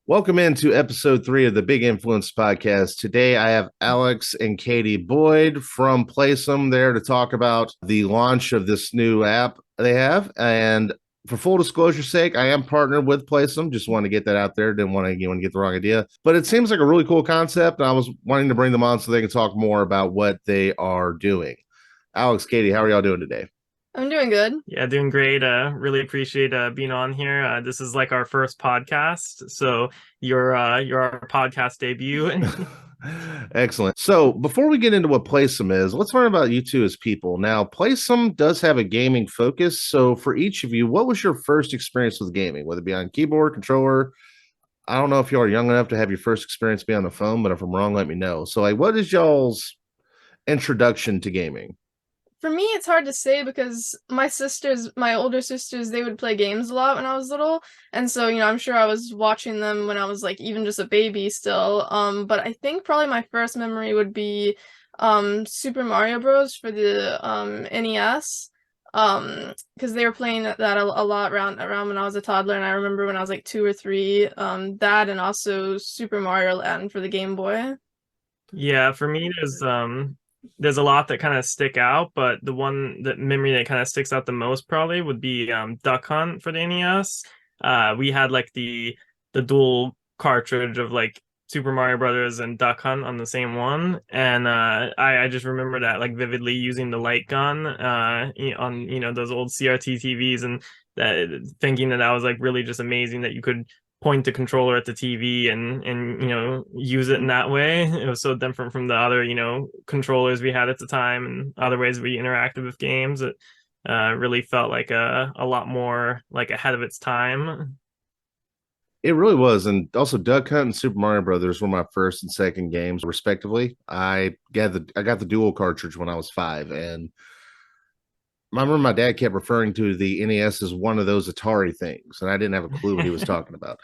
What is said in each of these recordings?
Welcome into episode 3 of the Big Influence podcast. Today I have Alex and Katie Boyd from Playsum there to talk about the launch of this new app they have. And for full disclosure's sake, I am partnered with Playsum. Just want to get that out there. Didn't want to get the wrong idea. But it seems like a really cool concept. And I was wanting to bring them on so they can talk more about what they are doing. Alex, Katie, how are y'all doing today? I'm doing good. Yeah, doing great. Really appreciate being on here. This is like our first podcast, so you're our podcast debut. Excellent. So before we get into what Playsum is, let's learn about you two as people. Now, Playsum does have a gaming focus. So for each of you, what was your first experience with gaming, whether it be on keyboard, controller? I don't know if you are young enough to have your first experience be on the phone, but if I'm wrong, let me know. So, like, what is y'all's introduction to gaming? For me, it's hard to say because my older sisters, they would play games a lot when I was little. And so, I'm sure I was watching them when I was like even just a baby still. But I think probably my first memory would be Super Mario Bros. For the NES. Because they were playing that a lot around when I was a toddler, and I remember when I was like 2 or 3, that and also Super Mario Land for the Game Boy. Yeah, for me, there's a lot that kind of stick out, but that memory that kind of sticks out the most probably would be Duck Hunt for the NES. We had like the dual cartridge of like Super Mario Brothers and Duck Hunt on the same one, and I just remember that like vividly using the light gun on those old CRT TVs, and that thinking that was like really just amazing that you could point the controller at the TV and use it in that way. It was so different from the other controllers we had at the time and other ways we interacted with games. It really felt like a lot more like ahead of its time. It really was, and also Duck Hunt and Super Mario Brothers were my first and second games, respectively. I got the dual cartridge when I was 5, and I remember my dad kept referring to the NES as one of those Atari things, and I didn't have a clue what he was talking about.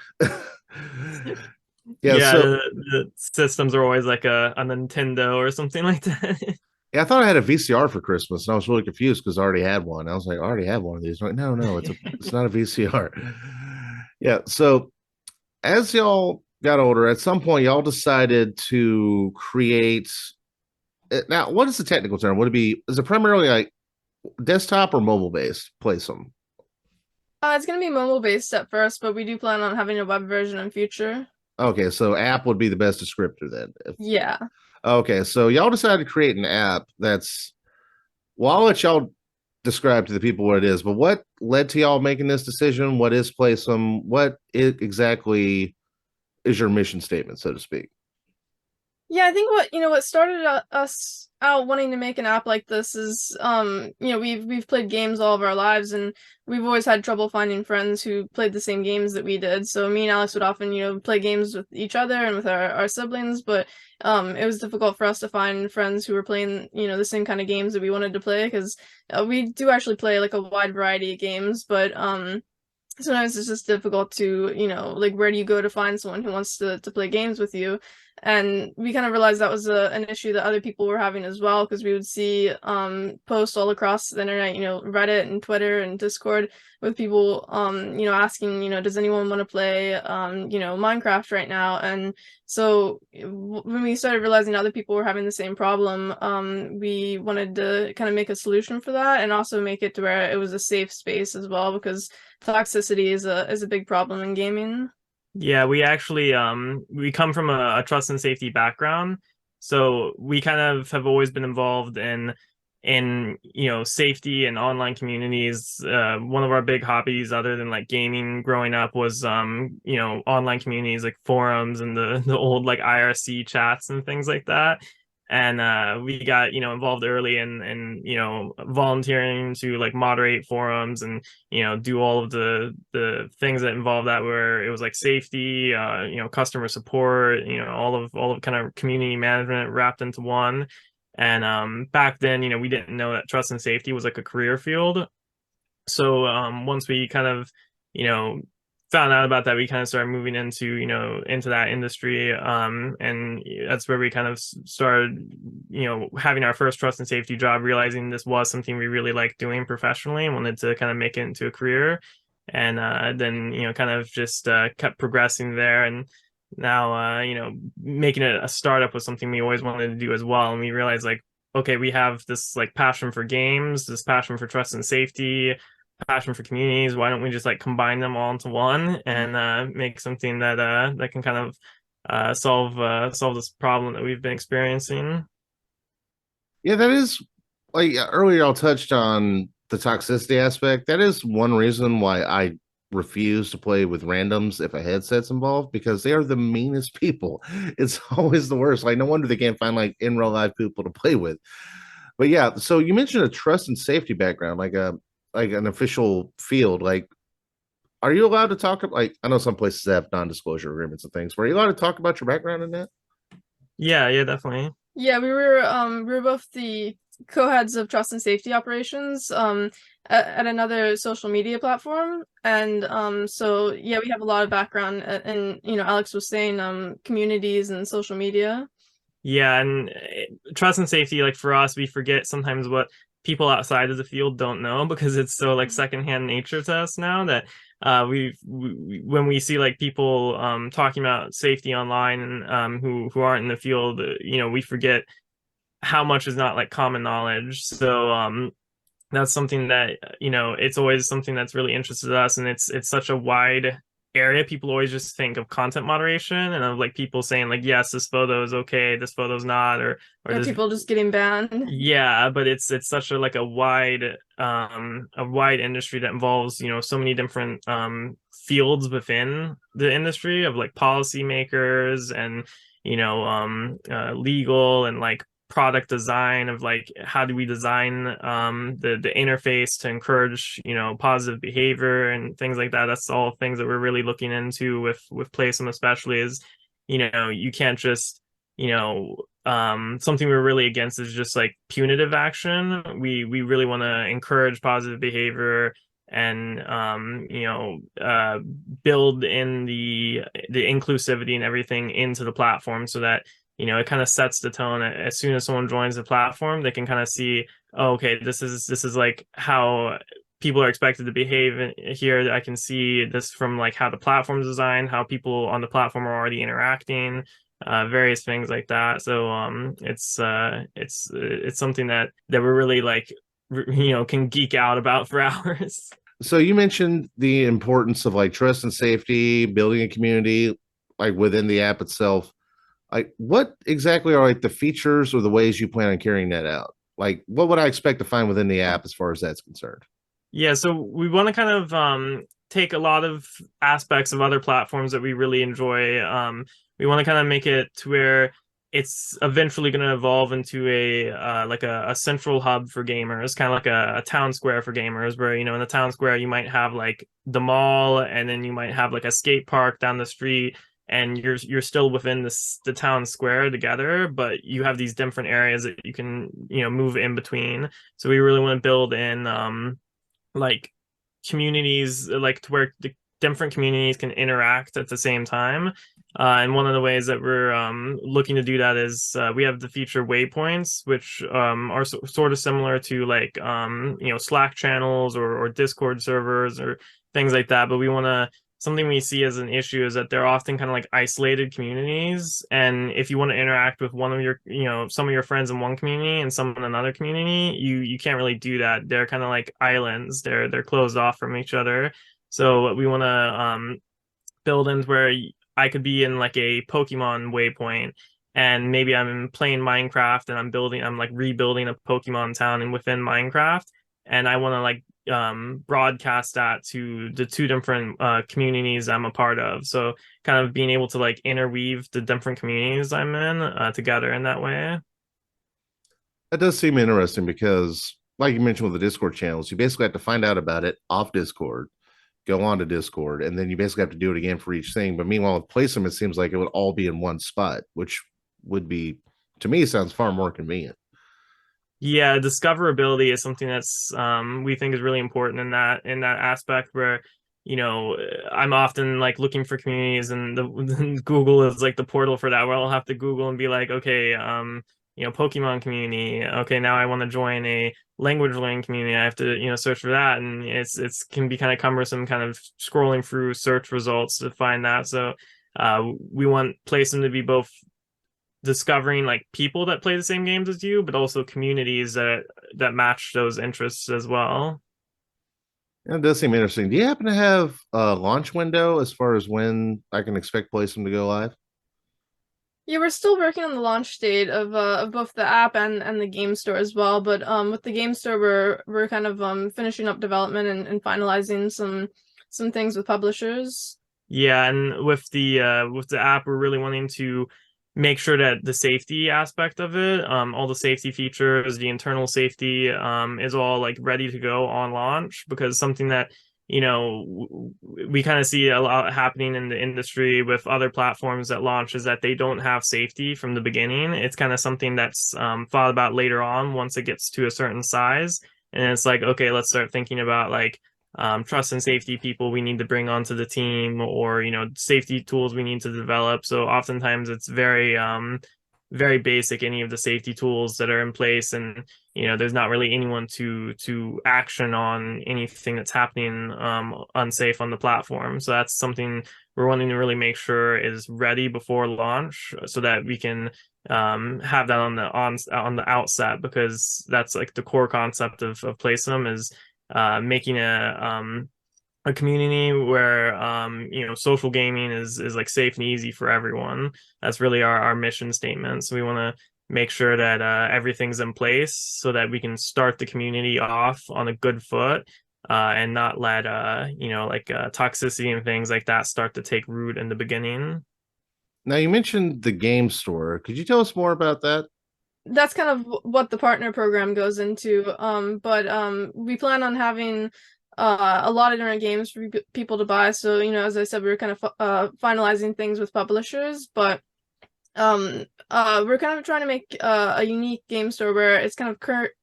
Yeah, Yeah, so the systems are always like a Nintendo or something like that. yeah, I thought I had a VCR for Christmas, and I was really confused because I already had one. I was like, I already have one of these. I'm like, no, it's not a VCR. Yeah, so as y'all got older, at some point y'all decided to create. Now, what is the technical term? Would it be? Is it primarily like desktop or mobile based? Play some. It's gonna be mobile based at first, but we do plan on having a web version in future. Okay, so app would be the best descriptor then. Yeah. Okay, so y'all decided to create an app that's. Well, I'll let y'all describe to the people what it is, but what led to y'all making this decision? What is Playsum? Exactly is your mission statement, so to speak? Yeah, I think what started us out wanting to make an app like this is we've played games all of our lives, and we've always had trouble finding friends who played the same games that we did. So me and Alex would often play games with each other and with our siblings, but it was difficult for us to find friends who were playing the same kind of games that we wanted to play, because we do actually play like a wide variety of games, but sometimes it's just difficult to, like, where do you go to find someone who wants to play games with you? And we kind of realized that was an issue that other people were having as well, because we would see posts all across the internet, Reddit and Twitter and Discord, with people asking, does anyone want to play Minecraft right now? And so when we started realizing other people were having the same problem, we wanted to kind of make a solution for that, and also make it to where it was a safe space as well, because toxicity is a big problem in gaming. Yeah, we actually we come from a trust and safety background. So we kind of have always been involved in safety and online communities. One of our big hobbies other than like gaming growing up was online communities like forums and the old like IRC chats and things like that. And we got involved early in volunteering to like moderate forums and do all of the things that involve that, where it was like safety, customer support, all of kind of community management wrapped into one. And back then we didn't know that trust and safety was like a career field. So once we kind of you know found out about that, we kind of started moving into that industry, and that's where we kind of started having our first trust and safety job, realizing this was something we really liked doing professionally and wanted to kind of make it into a career. and then kind of just kept progressing there, and now making it a startup was something we always wanted to do as well. And we realized, like, okay, we have this like passion for games, this passion for trust and safety, passion for communities. Why don't we just like combine them all into one and make something that can kind of solve this problem that we've been experiencing? Yeah, that is like earlier y'all touched on the toxicity aspect. That is one reason why I refuse to play with randoms if a headset's involved, because they are the meanest people. It's always the worst. Like, no wonder they can't find like in real life people to play with. But yeah, so you mentioned a trust and safety background, like an official field. Like, are you allowed to talk? Like, I know some places have non-disclosure agreements and things. Were you allowed to talk about your background in that? Yeah, definitely. Yeah, we were both the co-heads of trust and safety operations at another social media platform. And so yeah, we have a lot of background in, Alex was saying, communities and social media. Yeah, and trust and safety, like for us, we forget sometimes what people outside of the field don't know because it's so like secondhand nature to us now that when we see like people talking about safety online and who aren't in the field, we forget how much is not like common knowledge. So that's something that it's always something that's really interested us, and it's such a wide area. People always just think of content moderation and of like people saying like, yes, this photo is okay, this photo's not, or Or this. people just getting banned. Yeah, but it's such a like a wide industry that involves so many different fields within the industry of like policymakers and legal and like product design of like how do we design the interface to encourage positive behavior and things like that. That's all things that we're really looking into with Playsum, especially is you can't just something we're really against is just like punitive action. We really want to encourage positive behavior and build in the inclusivity and everything into the platform so that it kind of sets the tone. As soon as someone joins the platform, they can kind of see, oh, okay, this is like how people are expected to behave here. I can see this from like how the platform is designed, how people on the platform are already interacting, various things like that. So it's something that we're really like can geek out about for hours. So you mentioned the importance of like trust and safety, building a community like within the app itself. Like, what exactly are like the features or the ways you plan on carrying that out? Like, what would I expect to find within the app as far as that's concerned? Yeah, so we want to kind of take a lot of aspects of other platforms that we really enjoy. We want to kind of make it to where it's eventually going to evolve into a central hub for gamers, kind of like a town square for gamers, where in the town square you might have like the mall, and then you might have like a skate park down the street, and you're still within the town square together, but you have these different areas that you can move in between. So we really want to build in like communities, like to where the different communities can interact at the same time. And one of the ways that we're looking to do that is we have the feature waypoints, which are sort of similar to like Slack channels or Discord servers or things like that. But we want to something we see as an issue is that they're often kind of like isolated communities, and if you want to interact with one of your some of your friends in one community and some in another community, you can't really do that. They're kind of like islands. They're closed off from each other. So we want to build in where I could be in like a Pokemon waypoint, and maybe I'm playing Minecraft and I'm like rebuilding a Pokemon town and within Minecraft, and I want to like broadcast that to the two different communities I'm a part of. So kind of being able to like interweave the different communities I'm in together in that way. That does seem interesting because, like you mentioned with the Discord channels, you basically have to find out about it off Discord, go on to Discord, and then you basically have to do it again for each thing. But meanwhile, with Playsum, it seems like it would all be in one spot, which would be, to me, sounds far more convenient. Yeah, discoverability is something that's we think is really important in that aspect where I'm often like looking for communities, and the Google is like the portal for that, where I'll have to Google and be like, okay, Pokemon community. Okay, now I want to join a language learning community. I have to, search for that, and it's can be kind of cumbersome, kind of scrolling through search results to find that. So, we want Playsum to be both discovering like people that play the same games as you, but also communities that match those interests as well. That does seem interesting. Do you happen to have a launch window as far as when I can expect Playsum to go live? Yeah, we're still working on the launch date of both the app and the game store as well. But with the game store, we're kind of finishing up development and finalizing some things with publishers. Yeah, and with the app, we're really wanting to make sure that the safety aspect of it, all the safety features, the internal safety, is all like ready to go on launch, because something that we kind of see a lot happening in the industry with other platforms that launch is that they don't have safety from the beginning. It's kind of something that's thought about later on once it gets to a certain size, and it's like, okay, let's start thinking about like trust and safety people we need to bring onto the team, or safety tools we need to develop. So oftentimes it's very basic, any of the safety tools that are in place, and there's not really anyone to action on anything that's happening unsafe on the platform. So that's something we're wanting to really make sure is ready before launch, so that we can have that on the outset, because that's like the core concept of Playsum is making a community where social gaming is like safe and easy for everyone. That's really our mission statement. So we want to make sure that everything's in place so that we can start the community off on a good foot, and not let toxicity and things like that start to take root in the beginning. Now, you mentioned the game store. Could you tell us more about that? That's kind of what the partner program goes into. But we plan on having a lot of different games for people to buy. So, as I said, we were kind of finalizing things with publishers, but we're kind of trying to make a unique game store where it's kind of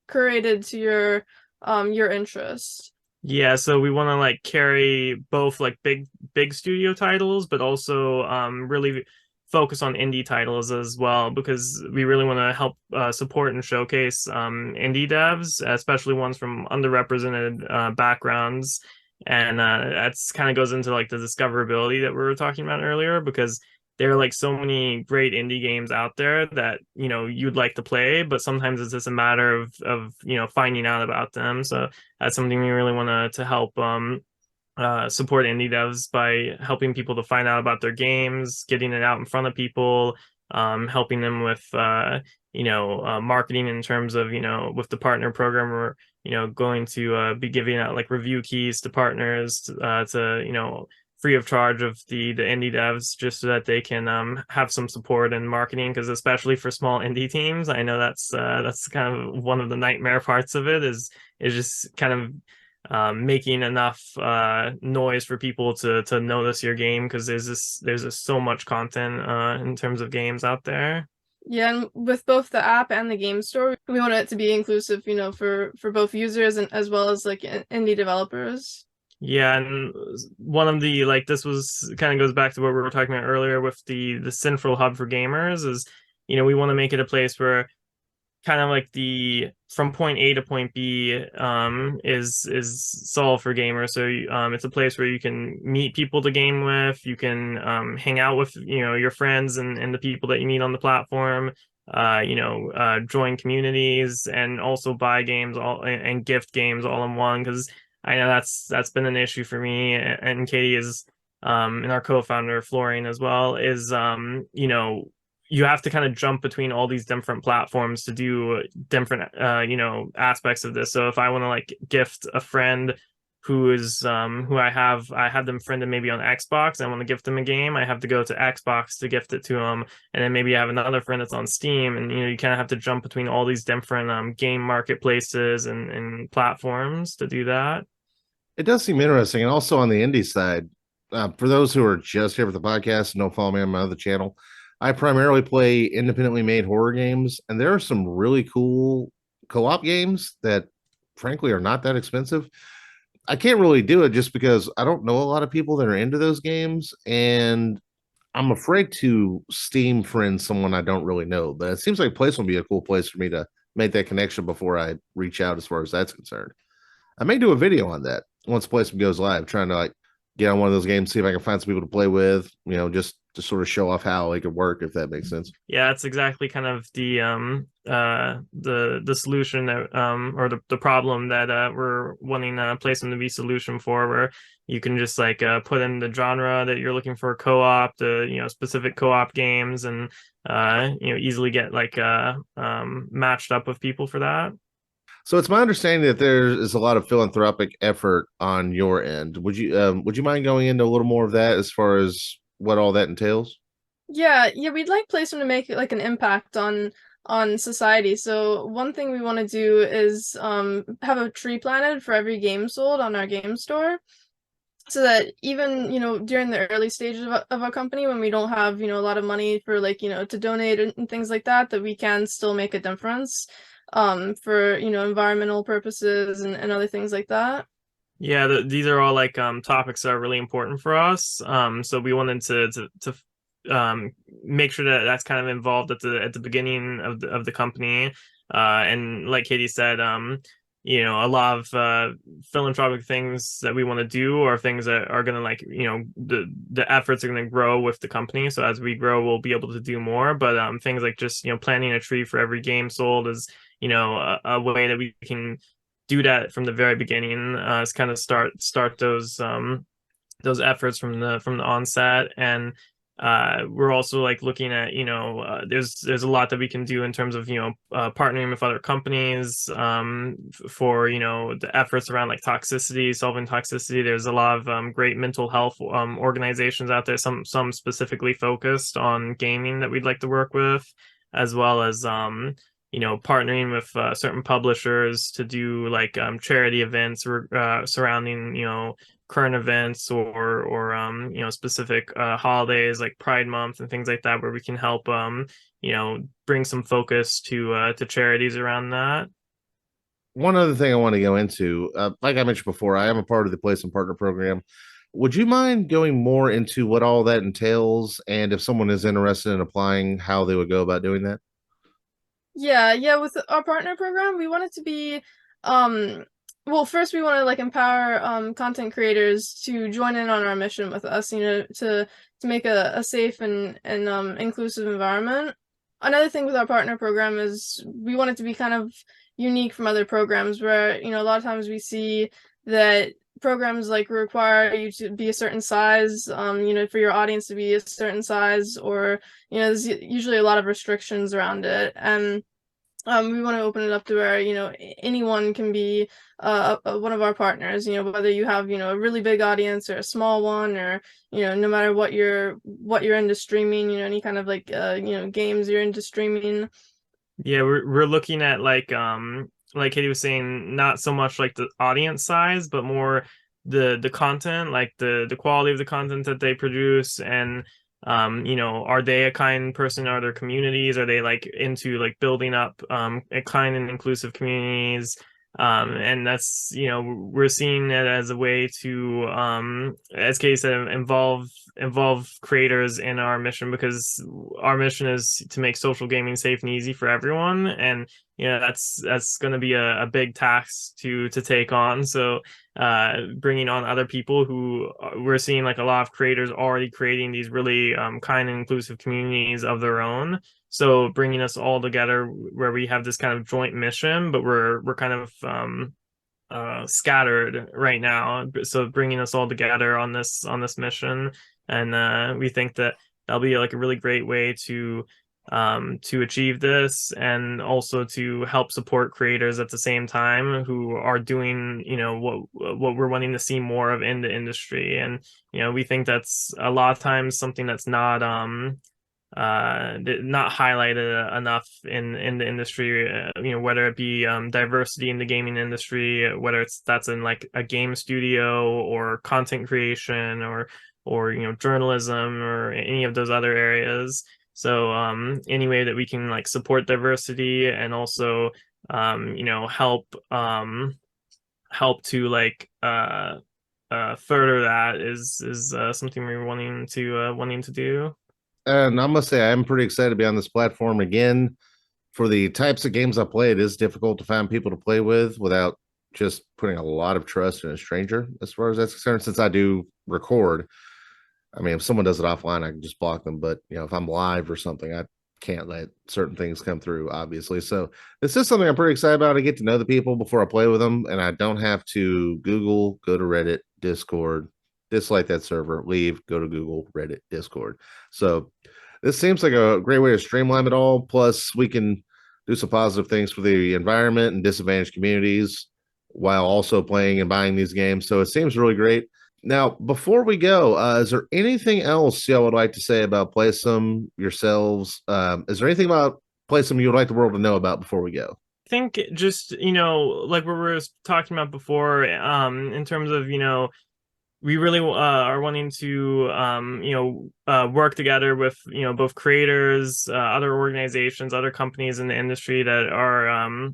curated to your interests. Yeah, so we want to like carry both like big studio titles, but also really focus on indie titles as well, because we really want to help support and showcase indie devs, especially ones from underrepresented backgrounds. And that's kind of goes into like the discoverability that we were talking about earlier, because there are like so many great indie games out there that you'd like to play, but sometimes it's just a matter of finding out about them. So that's something we really want to help support indie devs by helping people to find out about their games, getting it out in front of people, helping them with marketing in terms of with the partner program. We're going to be giving out like review keys to partners to free of charge of the indie devs, just so that they can have some support in marketing, because especially for small indie teams, I know that's kind of one of the nightmare parts of it is just kind of making enough noise for people to notice your game, because there's just so much content in terms of games out there. Yeah, and with both the app and the game store, we want it to be inclusive, for both users and as well as like indie developers. Yeah, and one of the like this was kind of goes back to what we were talking about earlier with the central hub for gamers is we want to make it a place where kind of like the from point A to point B is solved for gamers. So it's a place where you can meet people to game with, you can hang out with your friends and the people that you meet on the platform, join communities, and also buy games all and gift games all in one, because I know that's been an issue for me, and Katie is and our co-founder Florian as well is you have to kind of jump between all these different platforms to do different aspects of this. So if I want to like gift a friend who is who I have them friended maybe on Xbox, I want to gift them a game, I have to go to Xbox to gift it to them, and then maybe I have another friend that's on Steam, and you kind of have to jump between all these different game marketplaces and platforms to do that. It does seem interesting. And also on the indie side, for those who are just here for the podcast and don't follow me on my other channel, I primarily play independently made horror games, and there are some really cool co-op games that frankly are not that expensive. I can't really do it just because I don't know a lot of people that are into those games, and I'm afraid to Steam friend someone I don't really know, but it seems like Playsum would be a cool place for me to make that connection before I reach out as far as that's concerned. I may do a video on that once Playsum goes live, trying to like get on one of those games, see if I can find some people to play with, just to sort of show off how it could work, if that makes sense. Yeah, that's exactly kind of the solution that or the problem that we're wanting Playsum to be solution for, where you can just like put in the genre that you're looking for, co-op, the specific co-op games, and easily get like matched up with people for that. So it's my understanding that there is a lot of philanthropic effort on your end. Would you mind going into a little more of that as far as what all that entails? Yeah, we'd like Playsum to make like an impact on society. So one thing we want to do is have a tree planted for every game sold on our game store, so that even during the early stages of our company, when we don't have a lot of money for like to donate and things like that, that we can still make a difference for environmental purposes and other things like that. Yeah, these are all like topics that are really important for us. So we wanted to make sure that that's kind of involved at the beginning of the company. And like Katie said, a lot of philanthropic things that we want to do are things that are going to like the efforts are going to grow with the company. So as we grow, we'll be able to do more. But things like just planting a tree for every game sold is a way that we can do that from the very beginning. Is kind of start those efforts from the onset. And we're also like looking at there's a lot that we can do in terms of partnering with other companies for the efforts around like solving toxicity. There's a lot of great mental health organizations out there, some specifically focused on gaming, that we'd like to work with, as well as partnering with certain publishers to do like charity events surrounding current events or specific holidays like Pride Month and things like that, where we can help bring some focus to charities around that. One other thing I want to go into, like I mentioned before, I am a part of the Place and Partner program. Would you mind going more into what all that entails, and if someone is interested in applying, how they would go about doing that? Yeah, with our partner program, we want it to be well, first we want to like empower content creators to join in on our mission with us, to make a safe and inclusive environment. Another thing with our partner program is we want it to be kind of unique from other programs, where a lot of times we see that programs like require you to be a certain size, for your audience to be a certain size, or there's usually a lot of restrictions around it. And we want to open it up to where anyone can be one of our partners, whether you have a really big audience or a small one, or no matter what you're into streaming, any kind of like games you're into streaming. Yeah, we're looking at like Katie was saying, not so much like the audience size, but more the content, like the quality of the content that they produce. And are they a kind person? Are there communities? Are they like into like building up a kind and inclusive communities? And that's we're seeing it as a way to as Katie said, involve creators in our mission, because our mission is to make social gaming safe and easy for everyone. And that's going to be a big task to take on. So bringing on other people who we're seeing like a lot of creators already creating these really kind and inclusive communities of their own. So bringing us all together where we have this kind of joint mission, but we're kind of scattered right now. So bringing us all together on this mission, and we think that that'll be like a really great way to achieve this, and also to help support creators at the same time who are doing what we're wanting to see more of in the industry. And we think that's a lot of times something that's not highlighted enough in the industry, whether it be diversity in the gaming industry, whether that's in like a game studio or content creation or journalism or any of those other areas. So any way that we can like support diversity, and also help to like further that is something we're wanting to do. And I must say, I'm pretty excited to be on this platform again. For the types of games I play, it is difficult to find people to play with without just putting a lot of trust in a stranger, as far as that's concerned. Since I do record, I mean, if someone does it offline, I can just block them. But if I'm live or something, I can't let certain things come through, obviously. So this is something I'm pretty excited about. I get to know the people before I play with them, and I don't have to Google, go to Reddit, Discord, dislike that server, leave, go to Google, Reddit, Discord. So this seems like a great way to streamline it all. Plus, we can do some positive things for the environment and disadvantaged communities while also playing and buying these games. So it seems really great. Now, before we go, is there anything else y'all would like to say about Playsum yourselves? Is there anything about Playsum you would like the world to know about before we go? I think just, like what we were talking about before, in terms of, we really are wanting to work together with both creators, other organizations, other companies in the industry that are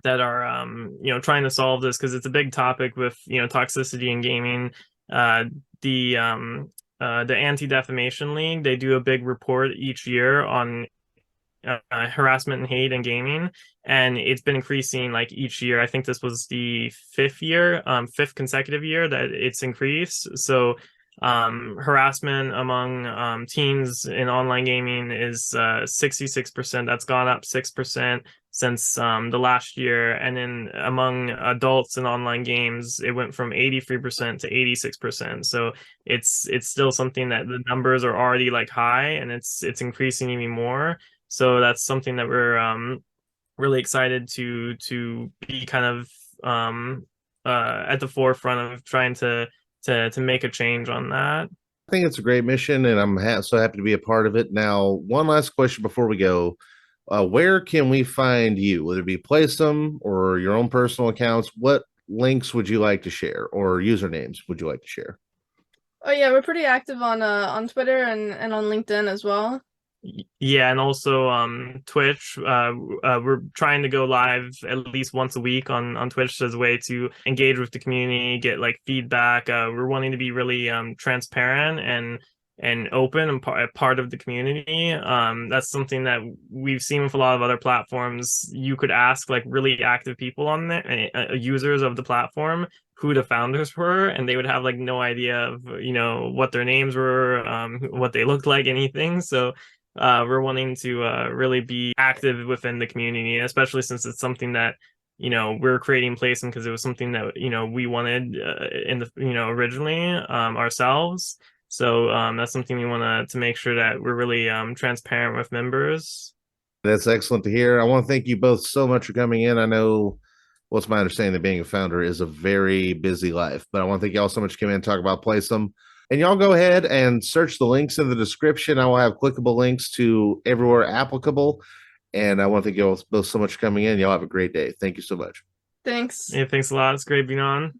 trying to solve this, because it's a big topic with toxicity in gaming. uh the Anti-Defamation League, they do a big report each year on harassment and hate in gaming, and it's been increasing like each year. I think this was the fifth consecutive year that it's increased. So harassment among teens in online gaming is 66%. That's gone up 6% since the last year. And then among adults in online games, it went from 83% to 86%. So it's still something that the numbers are already like high, and it's increasing even more. So that's something that we're really excited to be kind of at the forefront of trying to make a change on that. I think it's a great mission, and I'm so happy to be a part of it. Now, one last question before we go. Where can we find you? Whether it be Playsum or your own personal accounts, what links would you like to share, or usernames would you like to share? Oh yeah, we're pretty active on Twitter and on LinkedIn as well. Yeah, and also Twitch. We're trying to go live at least once a week on Twitch as a way to engage with the community, get like feedback. We're wanting to be really transparent and open and part of the community. That's something that we've seen with a lot of other platforms. You could ask like really active people on there, users of the platform, who the founders were, and they would have like no idea of what their names were, what they looked like, anything. So we're wanting to really be active within the community, especially since it's something that we're creating Playsum because it was something that we wanted in the originally ourselves. So that's something we want to make sure that we're really transparent with members. That's excellent to hear. I want to thank you both so much for coming in. I know what's my understanding that being a founder is a very busy life, but I want to thank y'all so much for coming in and talk about Playsum. And y'all go ahead and search the links in the description. I will have clickable links to everywhere applicable. And I want to thank y'all both so much for coming in. Y'all have a great day. Thank you so much. Thanks. Yeah, thanks a lot. It's great being on.